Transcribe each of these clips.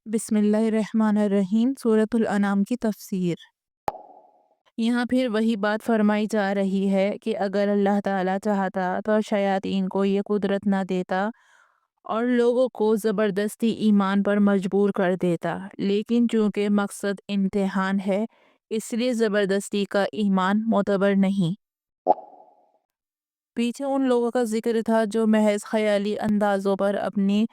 بسم اللہ الرحمن الرحیم۔ سورۃ الانعام کی تفسیر۔ یہاں پھر وہی بات فرمائی جا رہی ہے کہ اگر اللہ تعالیٰ چاہتا تو شیاطین کو یہ قدرت نہ دیتا اور لوگوں کو زبردستی ایمان پر مجبور کر دیتا، لیکن چونکہ مقصد امتحان ہے اس لیے زبردستی کا ایمان معتبر نہیں۔ پیچھے ان لوگوں کا ذکر تھا جو محض خیالی اندازوں پر اپنی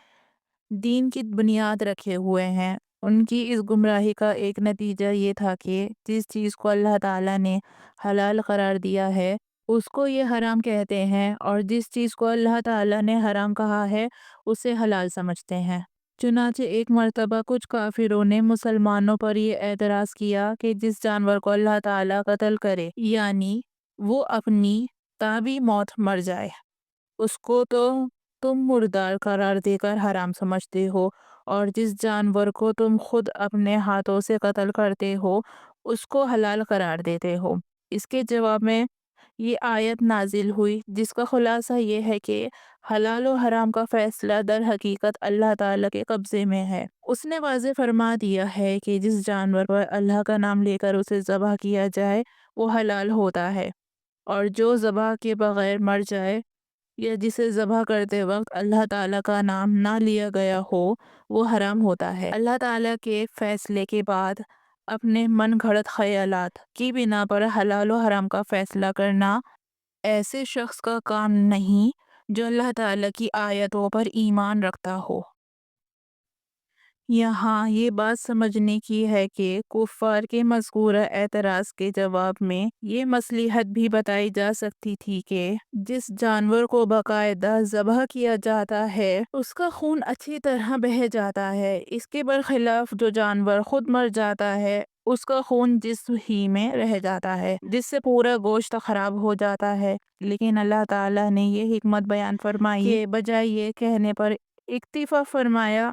دین کی بنیاد رکھے ہوئے ہیں۔ ان کی اس گمراہی کا ایک نتیجہ یہ تھا کہ جس چیز کو اللہ تعالیٰ نے حلال قرار دیا ہے اس کو یہ حرام کہتے ہیں، اور جس چیز کو اللہ تعالیٰ نے حرام کہا ہے اسے حلال سمجھتے ہیں۔ چنانچہ ایک مرتبہ کچھ کافروں نے مسلمانوں پر یہ اعتراض کیا کہ جس جانور کو اللہ تعالیٰ قتل کرے، یعنی وہ اپنی طبعی موت مر جائے، اس کو تو تم مردار قرار دے کر حرام سمجھتے ہو، اور جس جانور کو تم خود اپنے ہاتھوں سے قتل کرتے ہو اس کو حلال قرار دیتے ہو۔ اس کے جواب میں یہ آیت نازل ہوئی جس کا خلاصہ یہ ہے کہ حلال و حرام کا فیصلہ در حقیقت اللہ تعالیٰ کے قبضے میں ہے۔ اس نے واضح فرما دیا ہے کہ جس جانور پر اللہ کا نام لے کر اسے ذبح کیا جائے وہ حلال ہوتا ہے، اور جو ذبح کے بغیر مر جائے یا جسے ذبح کرتے وقت اللہ تعالیٰ کا نام نہ لیا گیا ہو وہ حرام ہوتا ہے۔ اللہ تعالیٰ کے فیصلے کے بعد اپنے من گھڑت خیالات کی بنا پر حلال و حرام کا فیصلہ کرنا ایسے شخص کا کام نہیں جو اللہ تعالیٰ کی آیتوں پر ایمان رکھتا ہو۔ یہاں یہ بات سمجھنے کی ہے کہ کفار کے مذکورہ اعتراض کے جواب میں یہ مصلحت بھی بتائی جا سکتی تھی کہ جس جانور کو باقاعدہ ذبح کیا جاتا ہے اس کا خون اچھی طرح بہہ جاتا ہے، اس کے برخلاف جو جانور خود مر جاتا ہے اس کا خون جسم ہی میں رہ جاتا ہے جس سے پورا گوشت خراب ہو جاتا ہے۔ لیکن اللہ تعالیٰ نے یہ حکمت بیان فرمائی کہ بجائے یہ کہنے پر اکتفا فرمایا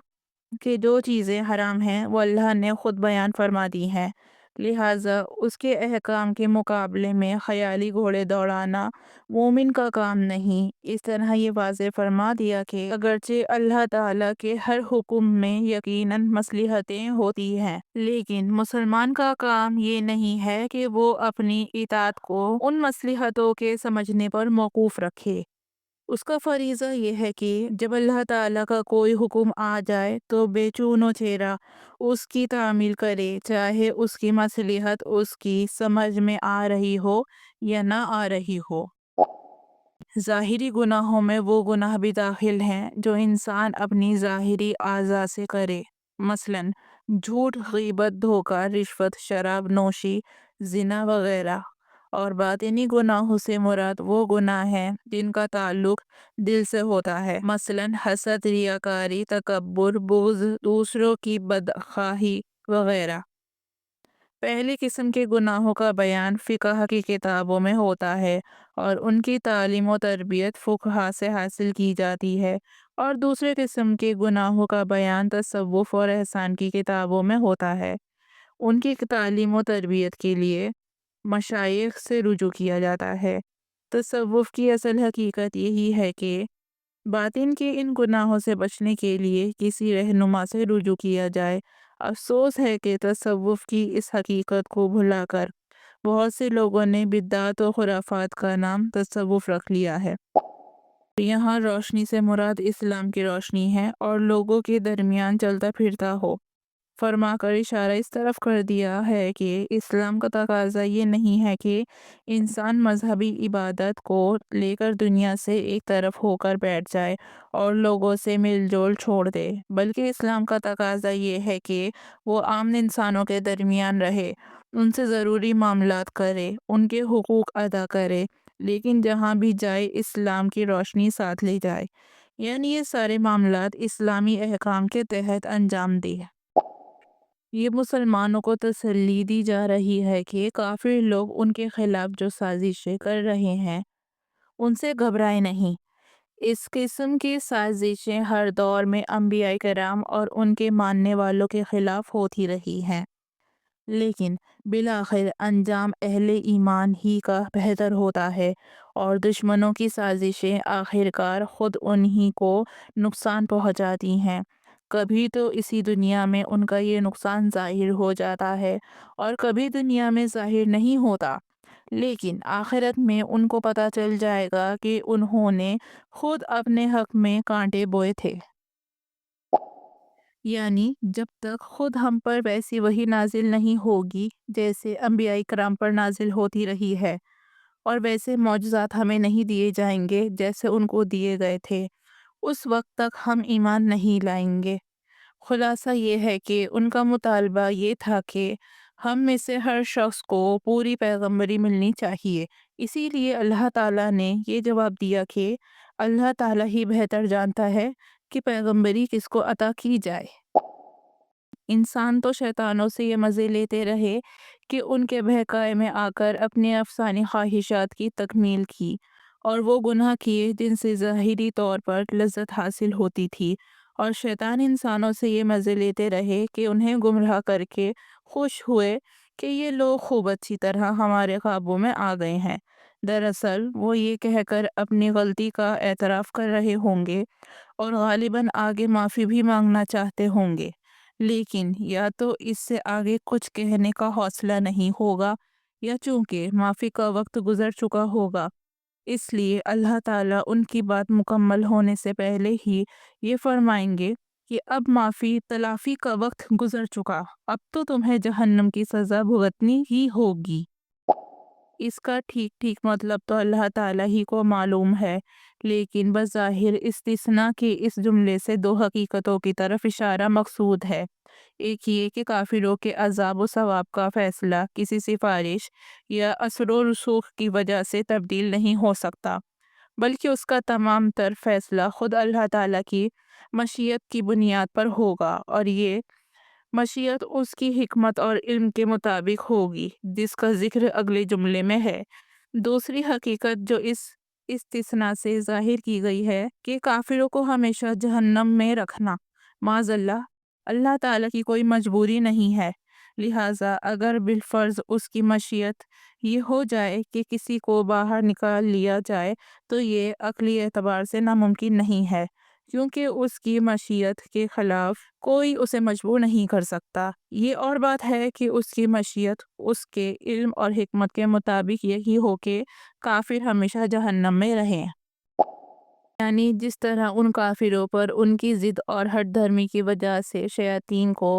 کہ جو چیزیں حرام ہیں وہ اللہ نے خود بیان فرما دی ہیں، لہٰذا اس کے احکام کے مقابلے میں خیالی گھوڑے دوڑانا مومن کا کام نہیں۔ اس طرح یہ واضح فرما دیا کہ اگرچہ اللہ تعالیٰ کے ہر حکم میں یقیناً مصلحتیں ہوتی ہیں، لیکن مسلمان کا کام یہ نہیں ہے کہ وہ اپنی اطاعت کو ان مصلحتوں کے سمجھنے پر موقوف رکھے۔ اس کا فریضہ یہ ہے کہ جب اللہ تعالیٰ کا کوئی حکم آ جائے تو بے چون و چیرا اس کی تعمیل کرے، چاہے اس کی مصلحت اس کی سمجھ میں آ رہی ہو یا نہ آ رہی ہو۔ ظاہری گناہوں میں وہ گناہ بھی داخل ہیں جو انسان اپنی ظاہری اعضاء سے کرے، مثلاً جھوٹ، غیبت، دھوکہ، رشوت، شراب نوشی، زنا وغیرہ، اور باطنی گناہوں سے مراد وہ گناہ ہیں جن کا تعلق دل سے ہوتا ہے، مثلاً حسد، ریاکاری، تکبر، بغض، دوسروں کی بدخواہی وغیرہ۔ پہلی قسم کے گناہوں کا بیان فقہ کی کتابوں میں ہوتا ہے اور ان کی تعلیم و تربیت فقہا سے حاصل کی جاتی ہے، اور دوسرے قسم کے گناہوں کا بیان تصوف اور احسان کی کتابوں میں ہوتا ہے۔ ان کی تعلیم و تربیت کے لیے مشائخ سے رجوع کیا جاتا ہے۔ تصوف کی اصل حقیقت یہی ہے کہ باطن کے ان گناہوں سے بچنے کے لیے کسی رہنما سے رجوع کیا جائے۔ افسوس ہے کہ تصوف کی اس حقیقت کو بھلا کر بہت سے لوگوں نے بدعت و خرافات کا نام تصوف رکھ لیا ہے۔ یہاں روشنی سے مراد اسلام کی روشنی ہے اور لوگوں کے درمیان چلتا پھرتا ہو فرما کر اشارہ اس طرف کر دیا ہے کہ اسلام کا تقاضا یہ نہیں ہے کہ انسان مذہبی عبادت کو لے کر دنیا سے ایک طرف ہو کر بیٹھ جائے اور لوگوں سے میل جول چھوڑ دے، بلکہ اسلام کا تقاضا یہ ہے کہ وہ عام انسانوں کے درمیان رہے، ان سے ضروری معاملات کرے، ان کے حقوق ادا کرے، لیکن جہاں بھی جائے اسلام کی روشنی ساتھ لے جائے، یعنی یہ سارے معاملات اسلامی احکام کے تحت انجام دے۔ یہ مسلمانوں کو تسلی دی جا رہی ہے کہ کافر لوگ ان کے خلاف جو سازشیں کر رہے ہیں ان سے گھبرائے نہیں۔ اس قسم کی سازشیں ہر دور میں انبیاء کرام اور ان کے ماننے والوں کے خلاف ہوتی رہی ہیں، لیکن بالآخر انجام اہل ایمان ہی کا بہتر ہوتا ہے، اور دشمنوں کی سازشیں آخرکار خود انہی کو نقصان پہنچاتی ہیں۔ کبھی تو اسی دنیا میں ان کا یہ نقصان ظاہر ہو جاتا ہے اور کبھی دنیا میں ظاہر نہیں ہوتا، لیکن آخرت میں ان کو پتہ چل جائے گا کہ انہوں نے خود اپنے حق میں کانٹے بوئے تھے۔ یعنی جب تک خود ہم پر ویسی وحی نازل نہیں ہوگی جیسے انبیاء کرام پر نازل ہوتی رہی ہے، اور ویسے معجزات ہمیں نہیں دیے جائیں گے جیسے ان کو دیے گئے تھے، اس وقت تک ہم ایمان نہیں لائیں گے۔ خلاصہ یہ ہے کہ ان کا مطالبہ یہ تھا کہ ہم میں سے ہر شخص کو پوری پیغمبری ملنی چاہیے۔ اسی لیے اللہ تعالیٰ نے یہ جواب دیا کہ اللہ تعالیٰ ہی بہتر جانتا ہے کہ پیغمبری کس کو عطا کی جائے۔ انسان تو شیطانوں سے یہ مزے لیتے رہے کہ ان کے بہکائے میں آ کر اپنے افسانی خواہشات کی تکمیل کی، اور وہ گناہ کیے جن سے ظاہری طور پر لذت حاصل ہوتی تھی، اور شیطان انسانوں سے یہ مزے لیتے رہے کہ انہیں گمراہ کر کے خوش ہوئے کہ یہ لوگ خوب اچھی طرح ہمارے قابو میں آ گئے ہیں۔ دراصل وہ یہ کہہ کر اپنی غلطی کا اعتراف کر رہے ہوں گے اور غالباً آگے معافی بھی مانگنا چاہتے ہوں گے، لیکن یا تو اس سے آگے کچھ کہنے کا حوصلہ نہیں ہوگا، یا چونکہ معافی کا وقت گزر چکا ہوگا، اس لیے اللہ تعالیٰ ان کی بات مکمل ہونے سے پہلے ہی یہ فرمائیں گے کہ اب معافی تلافی کا وقت گزر چکا، اب تو تمہیں جہنم کی سزا بھگتنی ہی ہوگی۔ اس کا ٹھیک ٹھیک مطلب تو اللہ تعالیٰ ہی کو معلوم ہے، لیکن بظاہر استثناء کے اس جملے سے دو حقیقتوں کی طرف اشارہ مقصود ہے۔ ایک یہ کہ کافروں کے عذاب و ثواب کا فیصلہ کسی سفارش یا اثر و رسوخ کی وجہ سے تبدیل نہیں ہو سکتا، بلکہ اس کا تمام تر فیصلہ خود اللہ تعالیٰ کی مشیت کی بنیاد پر ہوگا، اور یہ مشیت اس کی حکمت اور علم کے مطابق ہوگی، جس کا ذکر اگلے جملے میں ہے۔ دوسری حقیقت جو اس استثناء سے ظاہر کی گئی ہے کہ کافروں کو ہمیشہ جہنم میں رکھنا معاذ اللہ تعالیٰ کی کوئی مجبوری نہیں ہے، لہٰذا اگر بالفرض اس کی مشیت یہ ہو جائے کہ کسی کو باہر نکال لیا جائے تو یہ عقلی اعتبار سے ناممکن نہیں ہے، کیونکہ اس کی مشیت کے خلاف کوئی اسے مجبور نہیں کر سکتا۔ یہ اور بات ہے کہ اس کی مشیت اس کے علم اور حکمت کے مطابق یہی ہو کہ کافر ہمیشہ جہنم میں رہیں۔ یعنی جس طرح ان کافروں پر ان کی ضد اور ہٹ دھرمی کی وجہ سے شیاطین کو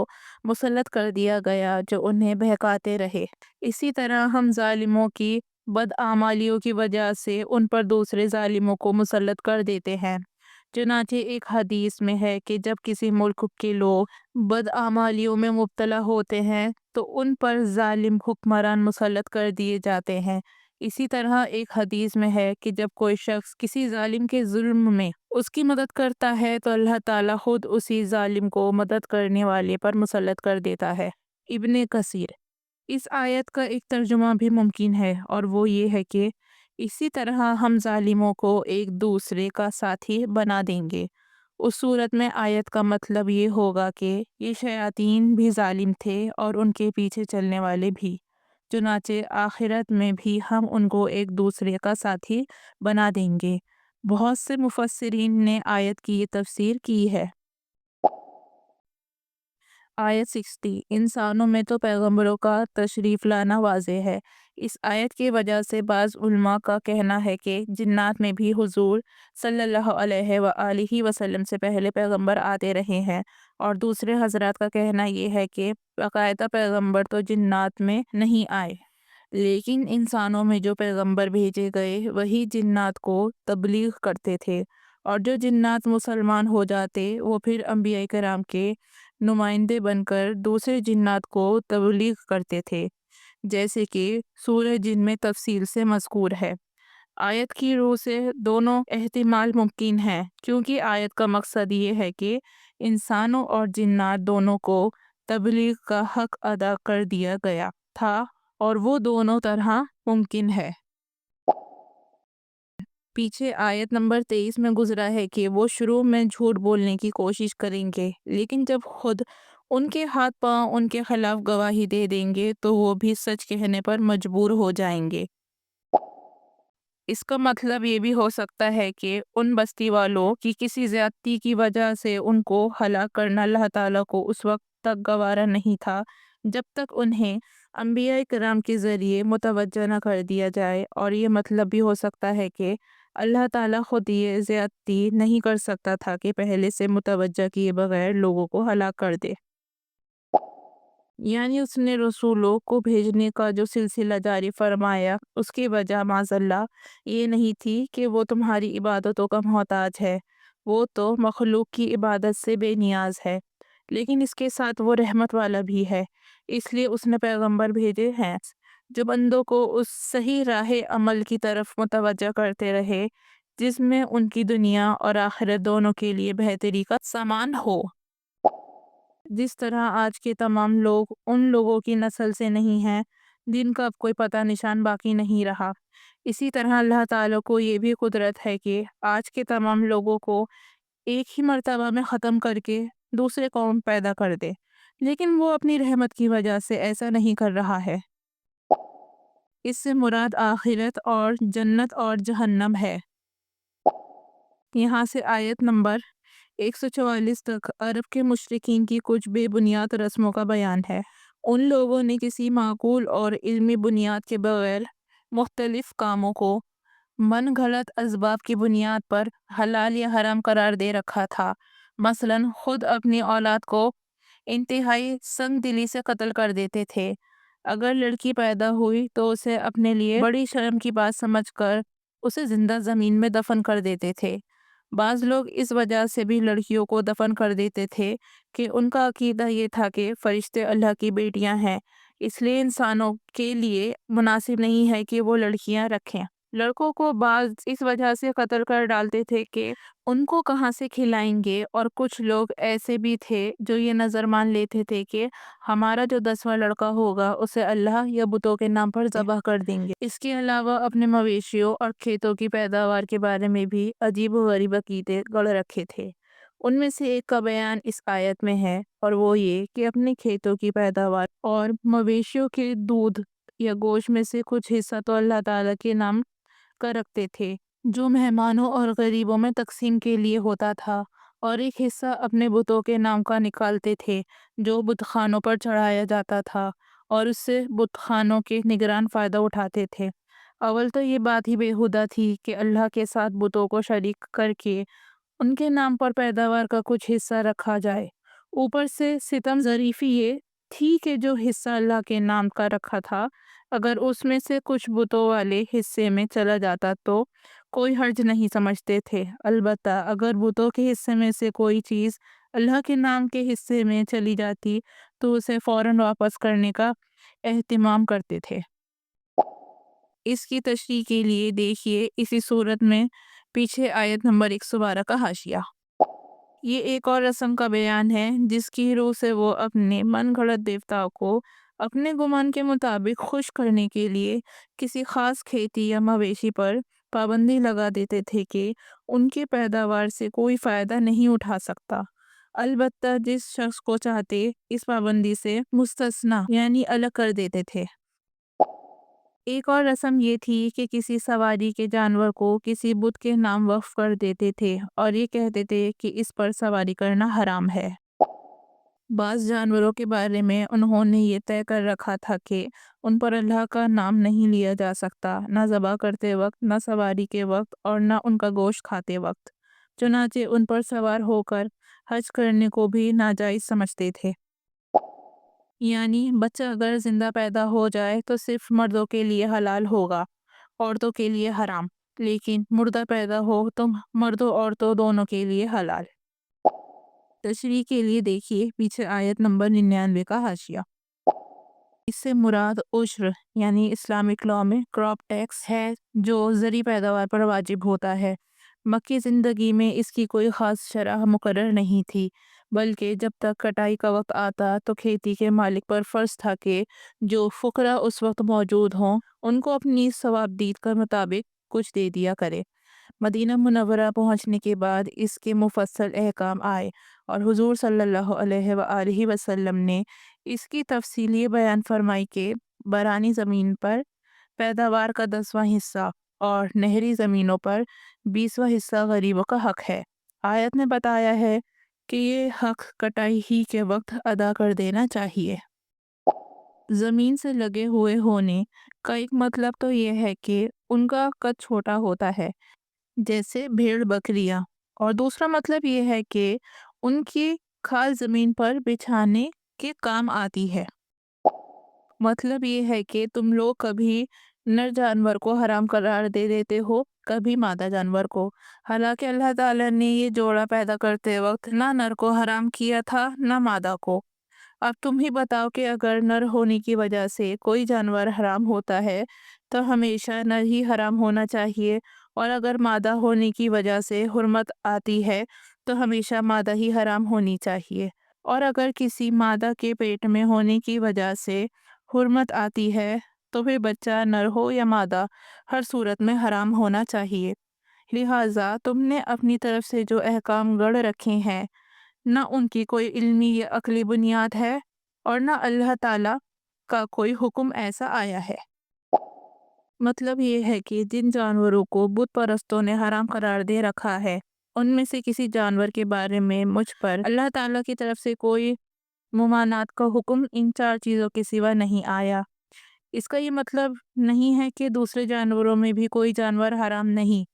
مسلط کر دیا گیا جو انہیں بہکاتے رہے، اسی طرح ہم ظالموں کی بدعمالیوں کی وجہ سے ان پر دوسرے ظالموں کو مسلط کر دیتے ہیں۔ چنانچہ ایک حدیث میں ہے کہ جب کسی ملک کے لوگ بدعمالیوں میں مبتلا ہوتے ہیں تو ان پر ظالم حکمران مسلط کر دیے جاتے ہیں۔ اسی طرح ایک حدیث میں ہے کہ جب کوئی شخص کسی ظالم کے ظلم میں اس کی مدد کرتا ہے تو اللہ تعالیٰ خود اسی ظالم کو مدد کرنے والے پر مسلط کر دیتا ہے۔ ابن کثیر۔ اس آیت کا ایک ترجمہ بھی ممکن ہے، اور وہ یہ ہے کہ اسی طرح ہم ظالموں کو ایک دوسرے کا ساتھی بنا دیں گے۔ اس صورت میں آیت کا مطلب یہ ہوگا کہ یہ شیاطین بھی ظالم تھے اور ان کے پیچھے چلنے والے بھی، چنانچہ آخرت میں بھی ہم ان کو ایک دوسرے کا ساتھی بنا دیں گے۔ بہت سے مفسرین نے آیت کی یہ تفسیر کی ہے۔ آیت 60 انسانوں میں تو پیغمبروں کا تشریف لانا واضح ہے۔ اس آیت کی وجہ سے بعض علماء کا کہنا ہے کہ جنات میں بھی حضور صلی اللہ علیہ وآلہ وسلم سے پہلے پیغمبر آتے رہے ہیں، اور دوسرے حضرات کا کہنا یہ ہے کہ باقاعدہ پیغمبر تو جنات میں نہیں آئے، لیکن انسانوں میں جو پیغمبر بھیجے گئے وہی جنات کو تبلیغ کرتے تھے، اور جو جنات مسلمان ہو جاتے وہ پھر انبیاء کرام کے نمائندے بن کر دوسرے جنات کو تبلیغ کرتے تھے، جیسے کہ سورہ جن میں تفصیل سے مذکور ہے۔ آیت کی روح سے دونوں احتمال ممکن ہیں، کیونکہ آیت کا مقصد یہ ہے کہ انسانوں اور جنات دونوں کو تبلیغ کا حق ادا کر دیا گیا تھا، اور وہ دونوں طرح ممکن ہے۔ پیچھے آیت نمبر 23 میں گزرا ہے کہ وہ شروع میں جھوٹ بولنے کی کوشش کریں گے، لیکن جب خود ان کے ہاتھ پاؤں ان کے خلاف گواہی دے دیں گے تو وہ بھی سچ کہنے پر مجبور ہو جائیں گے۔ اس کا مطلب یہ بھی ہو سکتا ہے کہ ان بستی والوں کی کسی زیادتی کی وجہ سے ان کو ہلاک کرنا اللہ تعالیٰ کو اس وقت تک گوارا نہیں تھا جب تک انہیں انبیاء کرام کے ذریعے متوجہ نہ کر دیا جائے، اور یہ مطلب بھی ہو سکتا ہے کہ اللہ تعالیٰ خود یہ زیادتی نہیں کر سکتا تھا کہ پہلے سے متوجہ کیے بغیر لوگوں کو ہلاک کر دے۔ یعنی اس نے رسولوں کو بھیجنے کا جو سلسلہ جاری فرمایا، اس کی وجہ معاذ اللہ یہ نہیں تھی کہ وہ تمہاری عبادتوں کا محتاج ہے، وہ تو مخلوق کی عبادت سے بے نیاز ہے، لیکن اس کے ساتھ وہ رحمت والا بھی ہے، اس لیے اس نے پیغمبر بھیجے ہیں جو بندوں کو اس صحیح راہ عمل کی طرف متوجہ کرتے رہے جس میں ان کی دنیا اور آخرت دونوں کے لیے بہتری کا سامان ہو۔ جس طرح آج کے تمام لوگ ان لوگوں کی نسل سے نہیں ہیں جن کا اب کوئی پتہ نشان باقی نہیں رہا، اسی طرح اللہ تعالیٰ کو یہ بھی قدرت ہے کہ آج کے تمام لوگوں کو ایک ہی مرتبہ میں ختم کر کے دوسرے قوم پیدا کر دے، لیکن وہ اپنی رحمت کی وجہ سے ایسا نہیں کر رہا ہے۔ اس سے مراد آخرت اور جنت اور جہنم ہے۔ یہاں سے آیت نمبر 144 تک عرب کے مشرکین کی کچھ بے بنیاد رسموں کا بیان ہے۔ ان لوگوں نے کسی معقول اور علمی بنیاد کے بغیر مختلف کاموں کو من گھڑت اسباب کی بنیاد پر حلال یا حرام قرار دے رکھا تھا۔ مثلاً خود اپنی اولاد کو انتہائی سنگ دلی سے قتل کر دیتے تھے۔ اگر لڑکی پیدا ہوئی تو اسے اپنے لیے بڑی شرم کی بات سمجھ کر اسے زندہ زمین میں دفن کر دیتے تھے۔ بعض لوگ اس وجہ سے بھی لڑکیوں کو دفن کر دیتے تھے کہ ان کا عقیدہ یہ تھا کہ فرشتے اللہ کی بیٹیاں ہیں، اس لیے انسانوں کے لیے مناسب نہیں ہے کہ وہ لڑکیاں رکھیں۔ لڑکوں کو بعض اس وجہ سے قتل کر ڈالتے تھے کہ ان کو کہاں سے کھلائیں گے، اور کچھ لوگ ایسے بھی تھے جو یہ نظر مان لیتے تھے کہ ہمارا جو 10واں لڑکا ہوگا اسے اللہ یا بتوں کے نام پر ذبح کر دیں گے۔ اس کے علاوہ اپنے مویشیوں اور کھیتوں کی پیداوار کے بارے میں بھی عجیب و غریب عقیدے گڑھ رکھے تھے۔ ان میں سے ایک کا بیان اس آیت میں ہے، اور وہ یہ کہ اپنے کھیتوں کی پیداوار اور مویشیوں کے دودھ یا گوشت میں سے کچھ حصہ تو اللہ تعالیٰ کے نام کا رکھتے تھے جو مہمانوں اور غریبوں میں تقسیم کے لیے ہوتا تھا، اور ایک حصہ اپنے بتوں کے نام کا نکالتے تھے جو بت خانوں پر چڑھایا جاتا تھا، اور اس سے بت خانوں کے نگران فائدہ اٹھاتے تھے۔ اول تو یہ بات ہی بیہودہ تھی کہ اللہ کے ساتھ بتوں کو شریک کر کے ان کے نام پر پیداوار کا کچھ حصہ رکھا جائے، اوپر سے ستم ظریفی یہ تھی کہ جو حصہ اللہ کے نام کا رکھا تھا اگر اس میں سے کچھ بتوں والے حصے میں چلا جاتا تو کوئی حرج نہیں سمجھتے تھے، البتہ اگر بتوں کے حصے میں سے کوئی چیز اللہ کے نام کے حصے میں چلی جاتی تو اسے فوراً واپس کرنے کا اہتمام کرتے تھے۔ اس کی تشریح کے لیے دیکھیے اسی صورت میں پیچھے آیت نمبر 112 کا حاشیہ۔ یہ ایک اور رسم کا بیان ہے جس کی روح سے وہ اپنے من گھڑت دیوتاؤں کو اپنے گمان کے مطابق خوش کرنے کے لیے کسی خاص کھیتی یا مویشی پر پابندی لگا دیتے تھے کہ ان کی پیداوار سے کوئی فائدہ نہیں اٹھا سکتا، البتہ جس شخص کو چاہتے اس پابندی سے مستثنی یعنی الگ کر دیتے تھے۔ ایک اور رسم یہ تھی کہ کسی سواری کے جانور کو کسی بت کے نام وقف کر دیتے تھے اور یہ کہتے تھے کہ اس پر سواری کرنا حرام ہے۔ بعض جانوروں کے بارے میں انہوں نے یہ طے کر رکھا تھا کہ ان پر اللہ کا نام نہیں لیا جا سکتا، نہ ذبح کرتے وقت، نہ سواری کے وقت، اور نہ ان کا گوشت کھاتے وقت، چنانچہ ان پر سوار ہو کر حج کرنے کو بھی ناجائز سمجھتے تھے۔ یعنی بچہ اگر زندہ پیدا ہو جائے تو صرف مردوں کے لیے حلال ہوگا، عورتوں کے لیے حرام، لیکن مردہ پیدا ہو تو مردوں عورتوں دونوں کے لیے حلال۔ تشریح کے لیے دیکھیے پیچھے آیت نمبر 99 کا حاشیہ۔ اس سے مراد عشر یعنی اسلامک لاء میں کراپ ٹیکس ہے جو زرعی پیداوار پر واجب ہوتا ہے۔ مکی زندگی میں اس کی کوئی خاص شرح مقرر نہیں تھی، بلکہ جب تک کٹائی کا وقت آتا تو کھیتی کے مالک پر فرض تھا کہ جو فقراء اس وقت موجود ہوں ان کو اپنی ثوابدید کے مطابق کچھ دے دیا کرے۔ مدینہ منورہ پہنچنے کے بعد اس کے مفصل احکام آئے اور حضور صلی اللہ علیہ وآلہ وسلم نے اس کی تفصیل یہ بیان فرمائی کہ برانی زمین پر پیداوار کا 10واں حصہ اور نہری زمینوں پر 20واں حصہ غریبوں کا حق ہے۔ آیت نے بتایا ہے کہ یہ حق کٹائی ہی کے وقت ادا کر دینا چاہیے۔ زمین سے لگے ہوئے ہونے کا ایک مطلب تو یہ ہے کہ ان کا قد چھوٹا ہوتا ہے، جیسے بھیڑ بکریاں، اور دوسرا مطلب یہ ہے کہ ان کی کھال زمین پر بچھانے کے کام آتی ہے۔ مطلب یہ ہے کہ تم لوگ کبھی نر جانور کو حرام قرار دے دیتے ہو، کبھی مادہ جانور کو، حالانکہ اللہ تعالیٰ نے یہ جوڑا پیدا کرتے وقت نہ نر کو حرام کیا تھا نہ مادہ کو۔ اب تم ہی بتاؤ کہ اگر نر ہونے کی وجہ سے کوئی جانور حرام ہوتا ہے تو ہمیشہ نر ہی حرام ہونا چاہیے، اور اگر مادہ ہونے کی وجہ سے حرمت آتی ہے تو ہمیشہ مادہ ہی حرام ہونی چاہیے، اور اگر کسی مادہ کے پیٹ میں ہونے کی وجہ سے حرمت آتی ہے تو پھر بچہ نر ہو یا مادہ ہر صورت میں حرام ہونا چاہیے۔ لہٰذا تم نے اپنی طرف سے جو احکام گڑھ رکھے ہیں، نہ ان کی کوئی علمی یا عقلی بنیاد ہے اور نہ اللہ تعالیٰ کا کوئی حکم ایسا آیا ہے۔ مطلب یہ ہے کہ جن جانوروں کو بت پرستوں نے حرام قرار دے رکھا ہے، ان میں سے کسی جانور کے بارے میں مجھ پر اللہ تعالیٰ کی طرف سے کوئی ممانعت کا حکم ان 4 چیزوں کے سوا نہیں آیا۔ اس کا یہ مطلب نہیں ہے کہ دوسرے جانوروں میں بھی کوئی جانور حرام نہیں،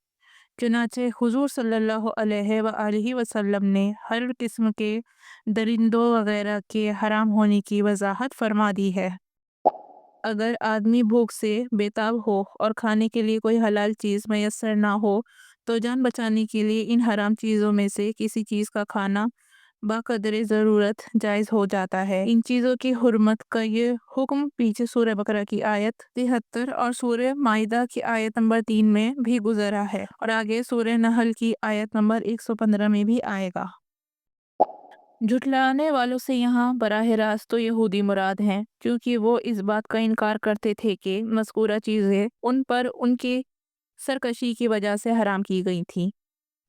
چنانچہ حضور صلی اللہ علیہ وآلہ وسلم نے ہر قسم کے درندوں وغیرہ کے حرام ہونے کی وضاحت فرما دی ہے۔ اگر آدمی بھوک سے بے تاب ہو اور کھانے کے لیے کوئی حلال چیز میسر نہ ہو تو جان بچانے کے لیے ان حرام چیزوں میں سے کسی چیز کا کھانا بقدر ضرورت جائز ہو جاتا ہے۔ ان چیزوں کی حرمت کا یہ حکم پیچھے سورہ بقرہ کی آیت 73 اور سورہ مائدہ کی آیت نمبر 3 میں بھی گزرا ہے، اور آگے سورہ نحل کی آیت نمبر 115 میں بھی آئے گا۔ جھٹلانے والوں سے یہاں براہ راست تو یہودی مراد ہیں، کیونکہ وہ اس بات کا انکار کرتے تھے کہ مذکورہ چیزیں ان پر ان کی سرکشی کی وجہ سے حرام کی گئی تھیں۔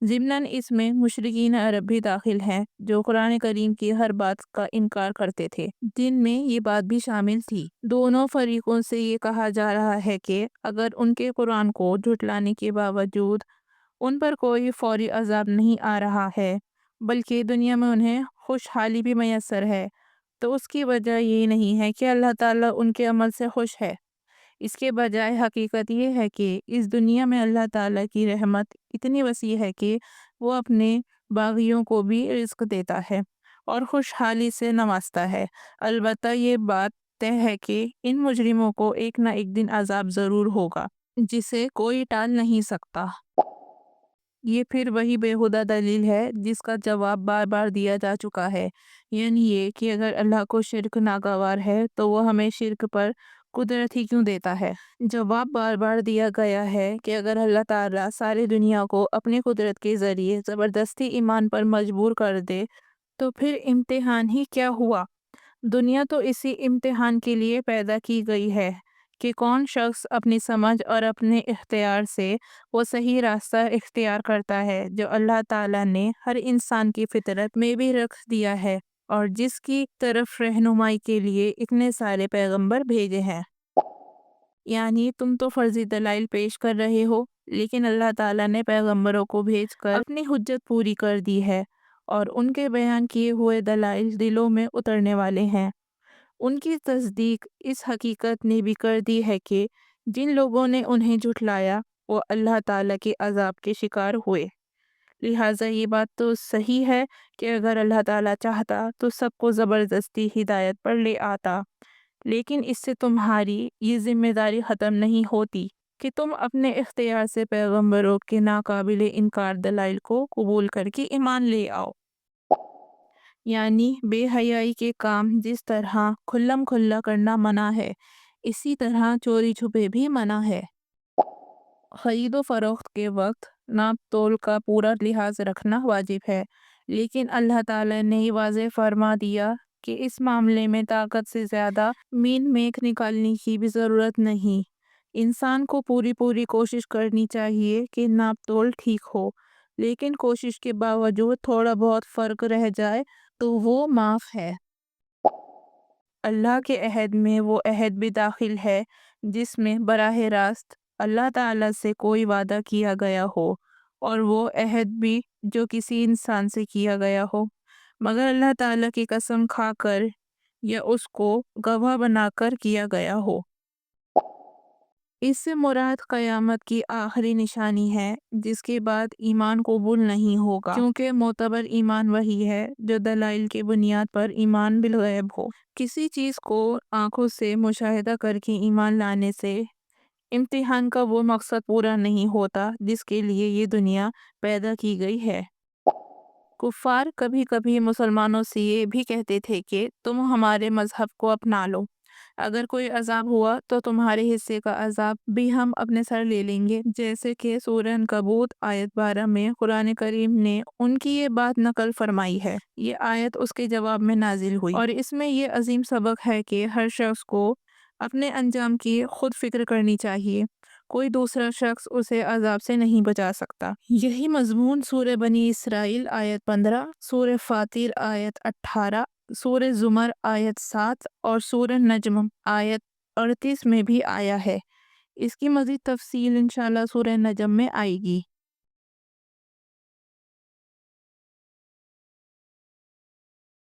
ضمناً اس میں مشرکین عرب بھی داخل ہیں جو قرآن کریم کی ہر بات کا انکار کرتے تھے، جن میں یہ بات بھی شامل تھی۔ دونوں فریقوں سے یہ کہا جا رہا ہے کہ اگر ان کے قرآن کو جھٹلانے کے باوجود ان پر کوئی فوری عذاب نہیں آ رہا ہے، بلکہ دنیا میں انہیں خوشحالی بھی میسر ہے، تو اس کی وجہ یہ نہیں ہے کہ اللہ تعالیٰ ان کے عمل سے خوش ہے۔ اس کے بجائے حقیقت یہ ہے کہ اس دنیا میں اللہ تعالیٰ کی رحمت اتنی وسیع ہے کہ وہ اپنے باغیوں کو بھی رزق دیتا ہے اور خوشحالی سے نوازتا ہے۔ البتہ یہ بات طے ہے کہ ان مجرموں کو ایک نہ ایک دن عذاب ضرور ہوگا، جسے کوئی ٹال نہیں سکتا۔ یہ پھر وہی بیہودہ دلیل ہے جس کا جواب بار بار دیا جا چکا ہے، یعنی یہ کہ اگر اللہ کو شرک ناگوار ہے تو وہ ہمیں شرک پر قدرت ہی کیوں دیتا ہے؟ جواب بار بار دیا گیا ہے کہ اگر اللہ تعالیٰ ساری دنیا کو اپنی قدرت کے ذریعے زبردستی ایمان پر مجبور کر دے تو پھر امتحان ہی کیا ہوا؟ دنیا تو اسی امتحان کے لیے پیدا کی گئی ہے کہ کون شخص اپنی سمجھ اور اپنے اختیار سے وہ صحیح راستہ اختیار کرتا ہے جو اللہ تعالیٰ نے ہر انسان کی فطرت میں بھی رکھ دیا ہے اور جس کی طرف رہنمائی کے لیے اتنے سارے پیغمبر بھیجے ہیں۔ یعنی تم تو فرضی دلائل پیش کر رہے ہو، لیکن اللہ تعالیٰ نے پیغمبروں کو بھیج کر اپنی حجت پوری کر دی ہے، اور ان کے بیان کیے ہوئے دلائل دلوں میں اترنے والے ہیں۔ ان کی تصدیق اس حقیقت نے بھی کر دی ہے کہ جن لوگوں نے انہیں جھٹلایا وہ اللہ تعالیٰ کے عذاب کے شکار ہوئے۔ لہٰذا یہ بات تو صحیح ہے کہ اگر اللہ تعالیٰ چاہتا تو سب کو زبردستی ہدایت پر لے آتا، لیکن اس سے تمہاری یہ ذمہ داری ختم نہیں ہوتی کہ تم اپنے اختیار سے پیغمبروں کے ناقابل انکار دلائل کو قبول کر کے ایمان لے آؤ۔ یعنی بے حیائی کے کام جس طرح کھلم کھلا کرنا منع ہے، اسی طرح چوری چھپے بھی منع ہے۔ خرید و فروخت کے وقت ناپ تول کا پورا لحاظ رکھنا واجب ہے، لیکن اللہ تعالیٰ نے یہ واضح فرما دیا کہ اس معاملے میں طاقت سے زیادہ مین میخ نکالنے کی بھی ضرورت نہیں۔ انسان کو پوری کوشش کرنی چاہیے کہ ناپ تول ٹھیک ہو، لیکن کوشش کے باوجود تھوڑا بہت فرق رہ جائے تو وہ معاف ہے۔ اللہ کے عہد میں وہ عہد بھی داخل ہے جس میں براہ راست اللہ تعالیٰ سے کوئی وعدہ کیا گیا ہو اور وہ عہد بھی جو کسی انسان سے کیا گیا ہو مگر اللہ تعالیٰ کی قسم کھا کر یا اس کو گواہ بنا کر کیا گیا ہو۔ اس سے مراد قیامت کی آخری نشانی ہے جس کے بعد ایمان قبول نہیں ہوگا، کیونکہ معتبر ایمان وہی ہے جو دلائل کی بنیاد پر ایمان بالغیب ہو۔ کسی چیز کو آنکھوں سے مشاہدہ کر کے ایمان لانے سے امتحان کا وہ مقصد پورا نہیں ہوتا جس کے لیے یہ دنیا پیدا کی گئی ہے۔ کفار کبھی کبھی مسلمانوں سے یہ بھی کہتے تھے کہ تم ہمارے مذہب کو اپنا لو، اگر کوئی عذاب ہوا تو تمہارے حصے کا عذاب بھی ہم اپنے سر لے لیں گے، جیسے کہ سورہ عنکبوت آیت 12 میں قرآن کریم نے ان کی یہ بات نقل فرمائی ہے۔ یہ آیت اس کے جواب میں نازل ہوئی اور اس میں یہ عظیم سبق ہے کہ ہر شخص کو اپنے انجام کی خود فکر کرنی چاہیے، کوئی دوسرا شخص اسے عذاب سے نہیں بچا سکتا۔ یہی مضمون سورہ بنی اسرائیل آیت 15، سورہ فاطر آیت 18، سورہ زمر آیت 7 اور سورہ نجم آیت 38 میں بھی آیا ہے۔ اس کی مزید تفصیل انشاءاللہ سورہ نجم میں آئے گی۔